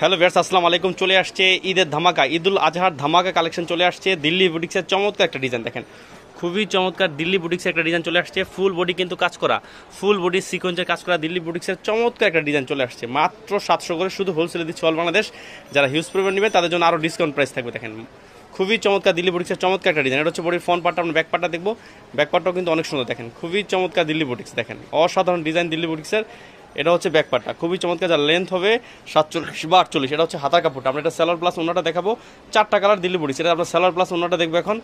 Hello viewers, আসসালামু আলাইকুম। চলে আসছে ঈদের ধামাকা, ঈদুল আজহার ধামাকা কালেকশন চলে আসছে। দিল্লি বুটিক্সের চমৎকার একটা ডিজাইন দেখেন, খুবই চমৎকার দিল্লি বুটিক্সের একটা ডিজাইন চলে আসছে। ফুল বডি কিন্তু কাজ করা, ফুল বডি সিকোয়েন্সের কাজ করা দিল্লি বুটিক্সের চমৎকার একটা ডিজাইন চলে আসছে। মাত্র 700 করে, শুধু হোলসেলে দিচ্ছে অল বাংলাদেশ। যারা হিউজ পরিমাণ নেবে তাদের জন্য আরও ডিসকাউন্ট প্রাইস থাকবে। দেখেন খুবই চমৎকার দিল্লি বুটিক্সের চমৎকার একটা ডিজাইন। এটা হচ্ছে বডির ফ্রন্ট পার্টটা, আমরা ব্যাক পার্টটা দেখবো। ব্যাক পার্টটাও কিন্তু অনেক সুন্দর, দেখেন খুবই চমৎকার দিল্লি বুটিক্স। দেখেন অসাধারণ ডিজাইন দিল্লি বুটিক্সের। এটা হচ্ছে ব্যাক পার্টটা, খুবই চমৎকার। যার লেন্থ হবে 47 বা 48। এটা হচ্ছে হাতার কাপড়টা। আমরা এটা সেলার প্লাস ওনাটা দেখাবো। 4টা কালার দিল্লি বুটিক্স। এটা আমরা সেলার প্লাস ওনাটা দেখবো এখন।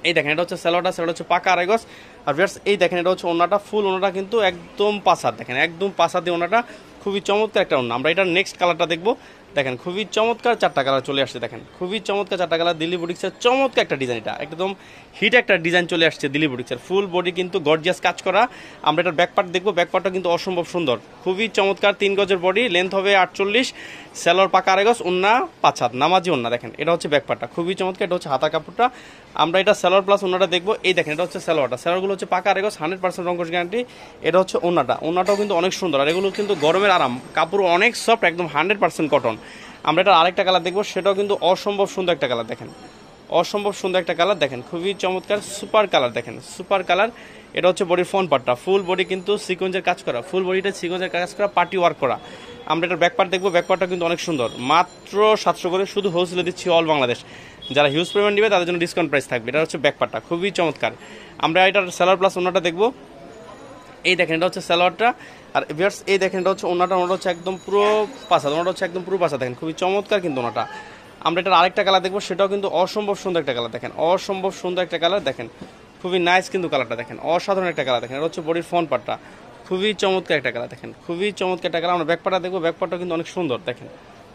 এই দেখেন এটা হচ্ছে সেলোটা, সেলোটা হচ্ছে পাকা আড়াই গজ। আর ভিউয়ার্স এই দেখেন এটা হচ্ছে ওনাটা, ফুল ওনাটা কিন্তু একদম পাসার। দেখেন একদম পাসার দিয়ে ওনাটা, খুবই চমৎকার একটা ওনা। আমরা এটার নেক্সট কালারটা দেখবো। দেখেন খুবই চমৎকার 4টা কালার চলে আসছে। দেখেন খুবই চমৎকার 4টা কালার দিল্লি বুটিক্সের চমৎকার একটা ডিজাইন। এটা একদম হিট একটা ডিজাইন চলে আসছে দিল্লি বুটিক্সের। ফুল বডি কিন্তু গর্জিয়াস কাজ করা। আমরা এটার ব্যাক পার্ট দেখবো। ব্যাক পার্টটা কিন্তু অসম্ভব সুন্দর, খুবই চমৎকার। 3 গজের বডি, লেন্থ হবে 48, সেলোর পাকা আড়াই গজ, ওন্না 5 হাত নামাজি ওন্না। দেখেন এটা হচ্ছে ব্যাক পার্টটা, খুবই চমৎকার। এটা হচ্ছে হাতা কাপড়টা। আমরা এটা সেলোয়ার প্লাস ওনাটা দেখবো। এই দেখেন এটা হচ্ছে সেলোয়ারটা। সেলোয়ারগুলো হচ্ছে পাকা আড়াই গজ, 100% রঙ্কশ গ্যারান্টি। এটা হচ্ছে ওনাটা, ওনাটাও কিন্তু অনেক সুন্দর। আর এগুলো কিন্তু গরমের আরাম, কাপড় অনেক সফট, একদম 100% কটন। আমরা এটা আরেকটা কালার দেখবো, সেটাও কিন্তু অসম্ভব সুন্দর একটা কালার। দেখেন অসম্ভব সুন্দর একটা কালার, দেখেন খুবই চমৎকার সুপার কালার। দেখেন সুপার কালার। এটা হচ্ছে বডির ফ্রন্ট পার্টটা, ফুল বডি কিন্তু সিকোয়েন্সের কাজ করা, ফুল বডিটা সিকোয়েন্সের কাজ করা, পার্টি ওয়ার্ক করা। আমরা এটার ব্যাক পার্ট দেখবো। ব্যাক পার্টটা কিন্তু অনেক সুন্দর। মাত্র 700 করে, শুধু হোলসেলে দিচ্ছি অল বাংলাদেশ। যারা হিউজ পরিমাণ নেবে তাদের জন্য ডিসকাউন্ট প্রাইস থাকবে। এটা হচ্ছে ব্যাক পার্টটা, খুবই চমৎকার। আমরা এটার সেলার প্লাস ওনাটা দেখবো। এই দেখেন এটা হচ্ছে সালোয়ারটা। আর ভিউয়ার্স এই দেখেন এটা হচ্ছে ওনাটা, ওনাটা হচ্ছে একদম পুরো পাশা, ওনাটা হচ্ছে একদম পুরো পাশা। দেখেন খুবই চমৎকার কিন্তু ওনাটা। আমরা এটার আরেকটা কালার দেখবো, সেটাও কিন্তু অসম্ভব সুন্দর একটা কালার। দেখেন অসম্ভব সুন্দর একটা কালার। দেখেন খুবই নাইস কিন্তু কালারটা। দেখেন অসাধারণ একটা কালার। দেখেন এটা হচ্ছে বডির ফ্রন্ট পার্টটা, খুবই চমৎকার একটা কালার। দেখেন খুবই চমৎকার একটা কালার। আমরা ব্যাক পার্টটা দেখবো। ব্যাক পার্টটা কিন্তু অনেক সুন্দর। দেখেন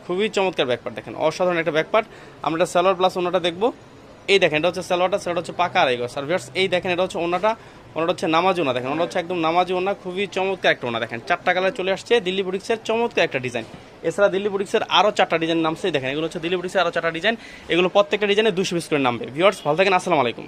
খুবই চমৎকার ব্যাক পার্ট। দেখেন অসাধারণ একটা ব্যাক পার্ট। আমরা এটা সালোয়ার প্লাস ওনাটা দেখবো। এই দেখেন এটা হচ্ছে সালোয়ারটা, সালোয়ারটা হচ্ছে পাকা আড়াই গজ। আর ভিউয়ার্স এই দেখেন এটা হচ্ছে ওনাটা, ওনাটা হচ্ছে নামাজি ওনা। দেখেন ওনা হচ্ছে একদম নামাজি ওনা, খুবই চমৎকার একটা ওনা। দেখেন 4টা কালার চলে আসছে দিল্লি বুটিক্সের চমৎকার একটা ডিজাইন। এছাড়া দিল্লি বুটিক্সের আরও 4টা ডিজাইন নামছে। দেখেন এগুলো হচ্ছে দিল্লি বুটিক্সের আরও 4টা ডিজাইন। এগুলো প্রত্যেকটা ডিজাইনে 200 পিস করে নামবে। ভিউয়ার্স ভালো থাকেন, আসসালামু আলাইকুম।